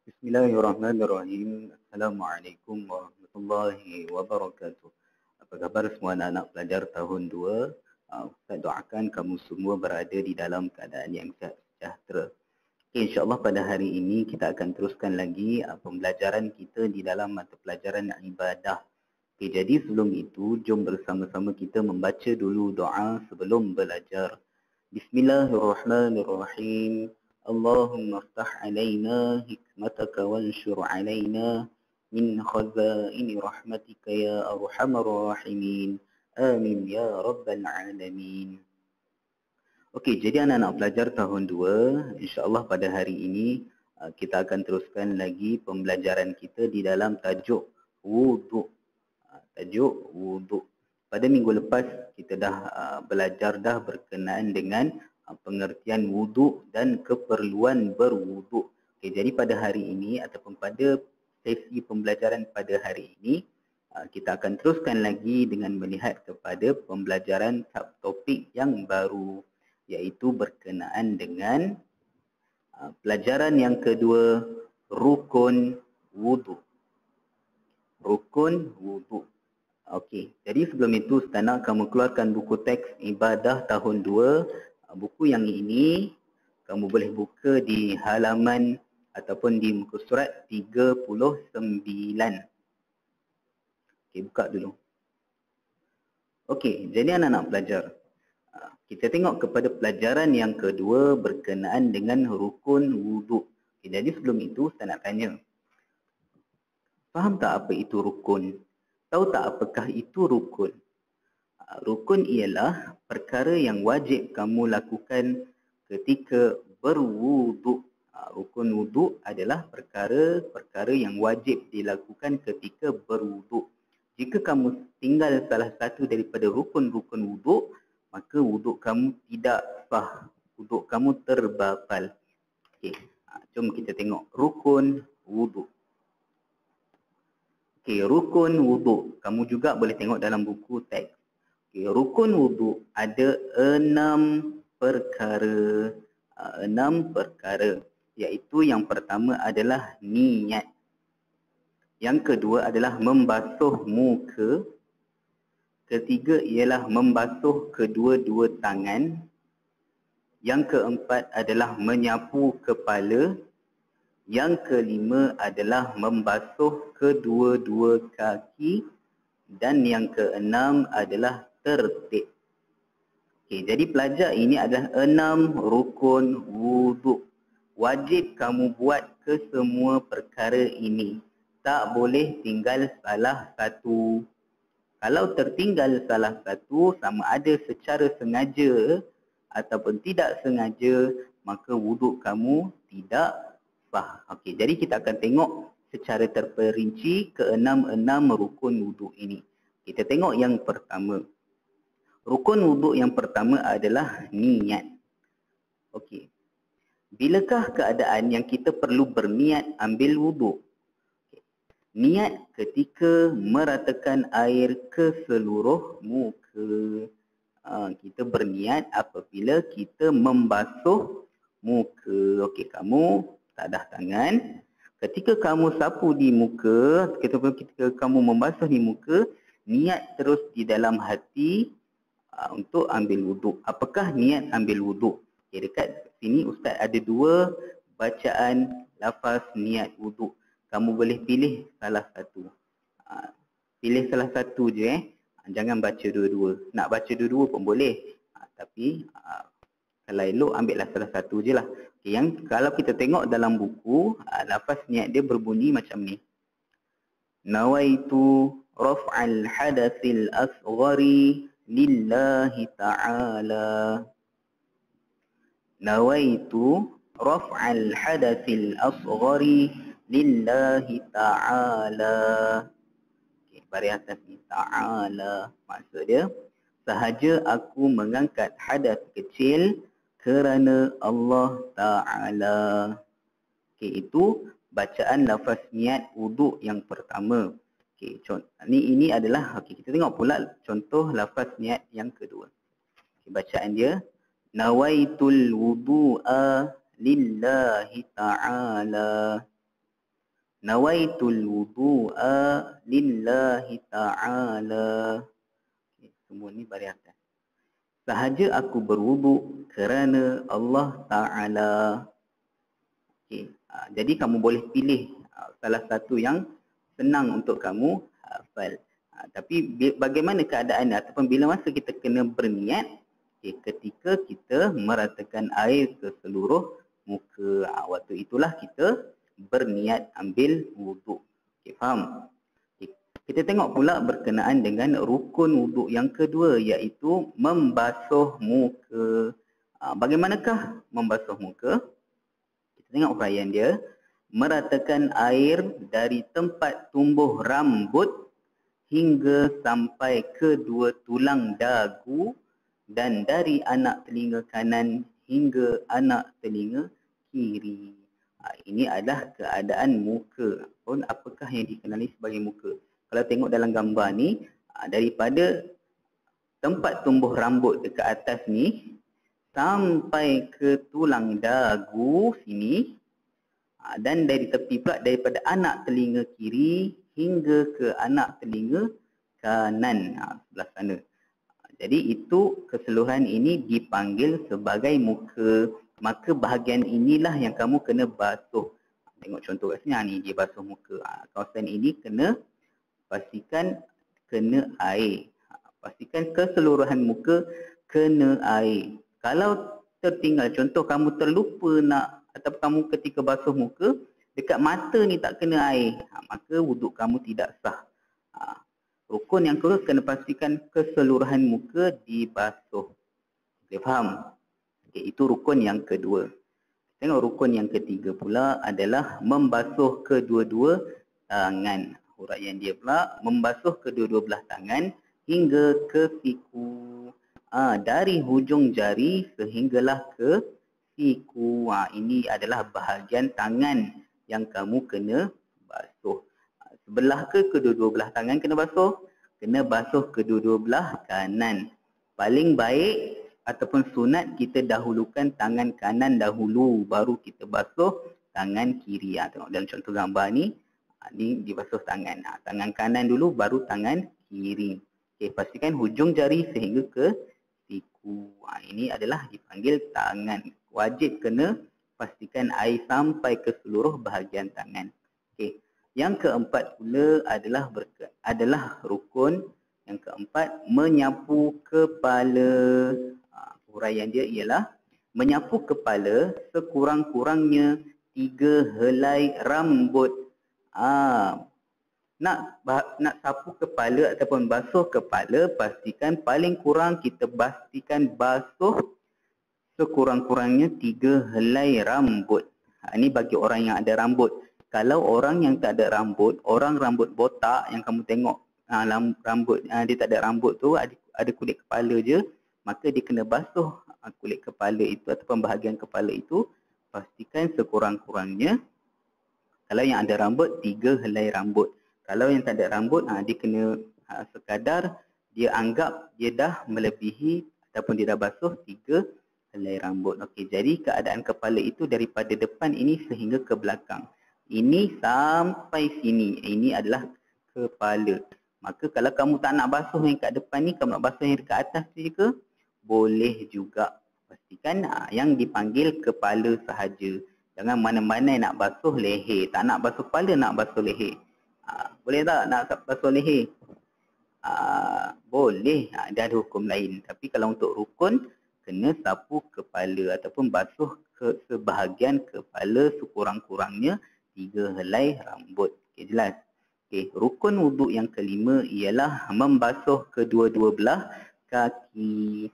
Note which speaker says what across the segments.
Speaker 1: Bismillahirrahmanirrahim. Assalamualaikum warahmatullahi wabarakatuh. Apa khabar semua anak-anak pelajar tahun 2? Ustaz doakan kamu semua berada di dalam keadaan yang sejahtera. Okay, InsyaAllah pada hari ini kita akan teruskan lagi pembelajaran kita di dalam mata pelajaran ibadah. Okay, jadi sebelum itu, jom bersama-sama kita membaca dulu doa sebelum belajar. Bismillahirrahmanirrahim. Allahumma aftah alaina hikmataka wanshur alaina min khazaini rahmatika ya arhamar rahimin. Amin ya rabbal alamin. Okey, jadi anak-anak pelajar tahun 2, insya-Allah pada hari ini kita akan teruskan lagi pembelajaran kita di dalam tajuk wuduk. Tajuk wuduk. Pada minggu lepas kita dah belajar dah berkenaan dengan pengertian wuduk dan keperluan berwuduk. Okey, jadi pada hari ini ataupun pada sesi pembelajaran pada hari ini kita akan teruskan lagi dengan melihat kepada pembelajaran subtopik yang baru, iaitu berkenaan dengan pelajaran yang kedua, rukun wuduk. Rukun wuduk. Okey, jadi sebelum itu Ustaz nak kamu keluarkan buku teks ibadah tahun 2. Buku yang ini kamu boleh buka di halaman ataupun di muka surat 39. Okey, buka dulu. Okey, jadi anak-anak pelajar, kita tengok kepada pelajaran yang kedua berkenaan dengan rukun wuduk. Okay, jadi sebelum itu saya nak tanya, faham tak apa itu rukun? Tahu tak apakah itu rukun? Rukun ialah perkara yang wajib kamu lakukan ketika berwuduk. Rukun wuduk adalah perkara yang wajib dilakukan ketika berwuduk. Jika kamu tinggal salah satu daripada rukun-rukun wuduk, maka wuduk kamu tidak sah, wuduk kamu terbatal. Okey, jom kita tengok rukun wuduk. Okey, rukun wuduk. Kamu juga boleh tengok dalam buku teks. Okey, rukun wuduk ada 6 perkara. 6 perkara. Iaitu yang pertama adalah niat. Yang kedua adalah membasuh muka. Ketiga ialah membasuh kedua-dua tangan. Yang keempat adalah menyapu kepala. Yang kelima adalah membasuh kedua-dua kaki. Dan yang keenam adalah tertib. Okey, jadi pelajar ini adalah 6 rukun wuduk. Wajib kamu buat kesemua perkara ini. Tak boleh tinggal salah satu. Kalau tertinggal salah satu, sama ada secara sengaja ataupun tidak sengaja, maka wuduk kamu tidak sah. Okey, jadi kita akan tengok secara terperinci ke-6 rukun wuduk ini. Kita tengok yang pertama. Rukun wuduk yang pertama adalah niat. Okey. Bilakah keadaan yang kita perlu berniat ambil wuduk? Niat ketika meratakan air ke seluruh muka. Kita berniat apabila kita membasuh muka. Okey, kamu tadah tangan. Ketika kamu sapu di muka, ketika kamu membasuh di muka, niat terus di dalam hati untuk ambil wuduk. Apakah niat ambil wuduk? Okay, dekat sini Ustaz ada 2 bacaan lafaz niat wuduk. Kamu boleh pilih salah satu. Pilih salah satu je. Jangan baca dua-dua. Nak baca dua-dua pun boleh. Tapi kalau elok ambillah salah satu je lah. Okay, yang kalau kita tengok dalam buku, lafaz niat dia berbunyi macam ni. Nawaitu raf'al hadatsil asghari lillahi ta'ala. Nawaitu raf'al hadatsil asghari lillahi ta'ala. Okay, baris atas ni ta'ala. Maksud dia, sahaja aku mengangkat hadas kecil kerana Allah Ta'ala. Okay, itu bacaan lafaz niat wuduk yang pertama. Okay, ini adalah, okay, kita tengok pula contoh lafaz niat yang kedua. Okay, bacaan dia, nawaitul wudu'a lillahi ta'ala. Nawaitul wudu'a lillahi ta'ala. Okay, semua ni baris atas. Sahaja aku berwuduk kerana Allah Ta'ala. Okay. Jadi kamu boleh pilih salah satu yang senang untuk kamu hafal. Tapi bagaimana keadaan ataupun bila masa kita kena berniat, okay, ketika kita meratakan air ke seluruh muka. Waktu itulah kita berniat ambil wuduk. Okay, faham? Okay. Kita tengok pula berkenaan dengan rukun wuduk yang kedua, iaitu membasuh muka. Bagaimanakah membasuh muka? Kita tengok uraian dia. Meratakan air dari tempat tumbuh rambut hingga sampai kedua tulang dagu dan dari anak telinga kanan hingga anak telinga kiri. Ini adalah keadaan muka. Apakah yang dikenali sebagai muka? Kalau tengok dalam gambar ni, daripada tempat tumbuh rambut dekat atas ni sampai ke tulang dagu sini, dan dari tepi pula daripada anak telinga kiri hingga ke anak telinga kanan sebelah sana. Jadi itu keseluruhan ini dipanggil sebagai muka. Maka bahagian inilah yang kamu kena basuh. Tengok contoh kat sini, ni dia basuh muka. Kawasan ini kena pastikan kena air. Pastikan keseluruhan muka kena air. Kalau tertinggal, contoh kamu terlupa nak, atau kamu ketika basuh muka, dekat mata ni tak kena air, maka wuduk kamu tidak sah. Rukun yang kedua kena pastikan keseluruhan muka dibasuh. Okay, faham? Okay, itu rukun yang kedua. Tengok rukun yang ketiga pula adalah membasuh kedua-dua tangan. Huraian dia pula, membasuh kedua-dua belah tangan hingga ke siku. Dari hujung jari sehinggalah ke siku. Ini adalah bahagian tangan yang kamu kena basuh. Sebelah ke kedua-dua belah tangan kena basuh? Kena basuh kedua-dua belah kanan. Paling baik ataupun sunat kita dahulukan tangan kanan dahulu, baru kita basuh tangan kiri. Tengok dalam contoh gambar ni, ni dibasuh tangan. Tangan kanan dulu baru tangan kiri. Okay, pastikan hujung jari sehingga ke siku. Ini adalah dipanggil tangan. Wajib kena pastikan air sampai ke seluruh bahagian tangan. Okay. Yang keempat pula adalah rukun yang keempat, menyapu kepala. Huraian dia ialah menyapu kepala sekurang-kurangnya 3 helai rambut. Nak sapu kepala ataupun basuh kepala, pastikan paling kurang kita pastikan basuh sekurang-kurangnya 3 helai rambut. Ini bagi orang yang ada rambut. Kalau orang yang tak ada rambut, orang rambut botak yang kamu tengok rambut dia tak ada rambut tu, ada kulit kepala je, maka dia kena basuh kulit kepala itu ataupun bahagian kepala itu, pastikan sekurang-kurangnya, kalau yang ada rambut 3 helai rambut. Kalau yang tak ada rambut, dia kena sekadar dia anggap dia dah melebihi ataupun dia dah basuh 3 helai rambut. Okey, jadi keadaan kepala itu daripada depan ini sehingga ke belakang. Ini sampai sini. Ini adalah kepala. Maka kalau kamu tak nak basuh yang kat depan ni, kamu nak basuh yang dekat atas tu ke? Boleh juga. Pastikan yang dipanggil kepala sahaja. Jangan mana-mana nak basuh leher. Tak nak basuh kepala, nak basuh leher. Boleh tak nak basuh leher? Boleh. Dia ada hukum lain. Tapi kalau untuk rukun, kena sapu kepala ataupun basuh ke sebahagian kepala sekurang-kurangnya 3 helai rambut. Okey, jelas? Okey, rukun wuduk yang kelima ialah membasuh kedua-dua belah kaki.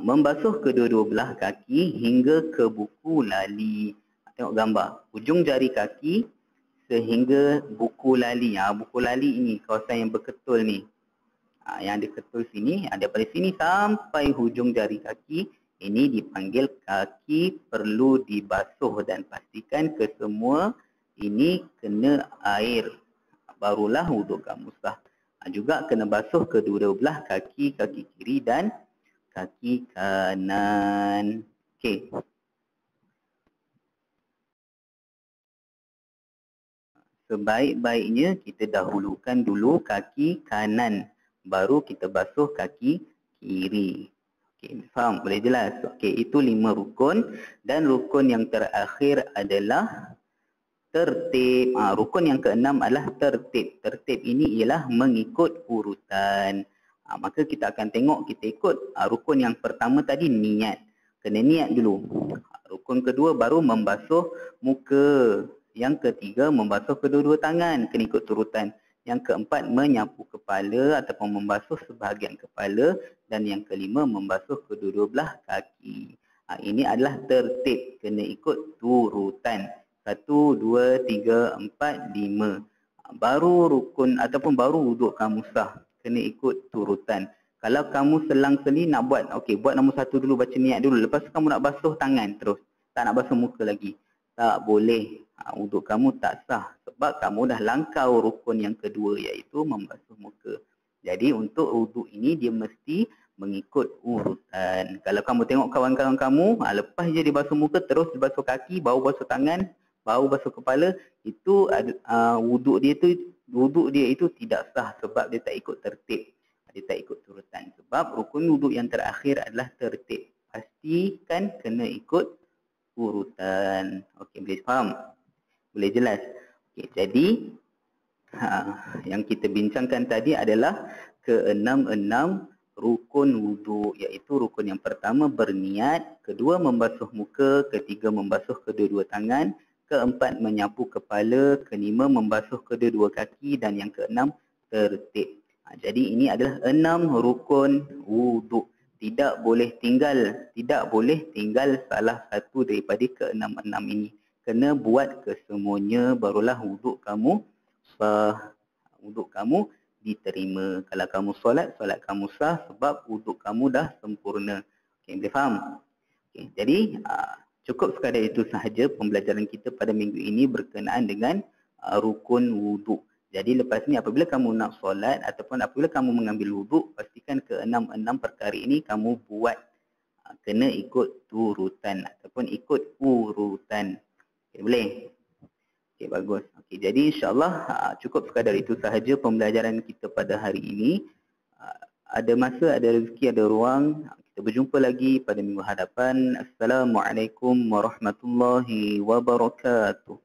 Speaker 1: Membasuh kedua-dua belah kaki hingga ke buku lali. Tengok gambar. Hujung jari kaki sehingga buku lali. Buku lali ini kawasan yang berketul ni. Yang ada ketul sini, daripada sini sampai hujung jari kaki, ini dipanggil kaki perlu dibasuh dan pastikan kesemua ini kena air. Barulah wuduk kamu sah. Juga kena basuh kedua-dua belah kaki, kaki kiri dan kaki kanan. Okey. sebaik-baiknya kita dahulukan dulu kaki kanan, baru kita basuh kaki kiri. Okey, faham? Boleh jelas? Okey, itu 5 rukun dan rukun yang terakhir adalah tertib. Rukun yang keenam adalah tertib. Tertib ini ialah mengikut urutan. Maka kita akan tengok kita ikut rukun yang pertama tadi niat. Kena niat dulu. Rukun kedua baru membasuh muka. Yang ketiga membasuh kedua-dua tangan. Kena ikut urutan. Yang keempat menyapu kepala ataupun membasuh sebahagian kepala. Dan yang kelima membasuh kedua-dua belah kaki. Ini adalah tertib. Kena ikut urutan. 1, 2, 3, 4, 5. Baru rukun ataupun baru wuduk kamu sah. Kena ikut turutan. Kalau kamu selang-seli nak buat, okey, buat nombor 1 dulu, baca niat dulu. Lepas tu kamu nak basuh tangan terus. Tak nak basuh muka lagi. Tak boleh. Wuduk kamu tak sah. Sebab kamu dah langkau rukun yang kedua, iaitu membasuh muka. Jadi untuk wuduk ini dia mesti mengikut urutan. Kalau kamu tengok kawan-kawan kamu, lepas je dia basuh muka, terus dia basuh kaki, baru basuh tangan, baru basuh kepala, itu wuduk dia itu tidak sah sebab dia tak ikut tertib. Dia tak ikut turutan. Sebab rukun wuduk yang terakhir adalah tertib. Pastikan kena ikut urutan. Okey, boleh faham? Boleh jelas? Okey, jadi yang kita bincangkan tadi adalah keenam-enam rukun wuduk, iaitu rukun yang pertama berniat, kedua membasuh muka, ketiga membasuh kedua-dua tangan, keempat menyapu kepala, kelima membasuh kedua-dua kaki dan yang keenam tertib. Jadi ini adalah 6 rukun wuduk. Tidak boleh tinggal salah satu daripada keenam-enam ini. Kena buat kesemuanya barulah wuduk kamu sah. Wuduk kamu diterima. Kalau kamu solat kamu sah sebab wuduk kamu dah sempurna. Okey, boleh faham? Okey, jadi cukup sekadar itu sahaja pembelajaran kita pada minggu ini berkenaan dengan rukun wuduk. Jadi lepas ni apabila kamu nak solat ataupun apabila kamu mengambil wuduk, pastikan keenam-enam perkara ini kamu buat. Kena ikut turutan ataupun ikut urutan. Okay, boleh? Okey, bagus. Okey, jadi insyaAllah cukup sekadar itu sahaja pembelajaran kita pada hari ini. Ada masa, ada rezeki, ada ruang. Kita berjumpa lagi pada minggu hadapan. Assalamualaikum warahmatullahi wabarakatuh.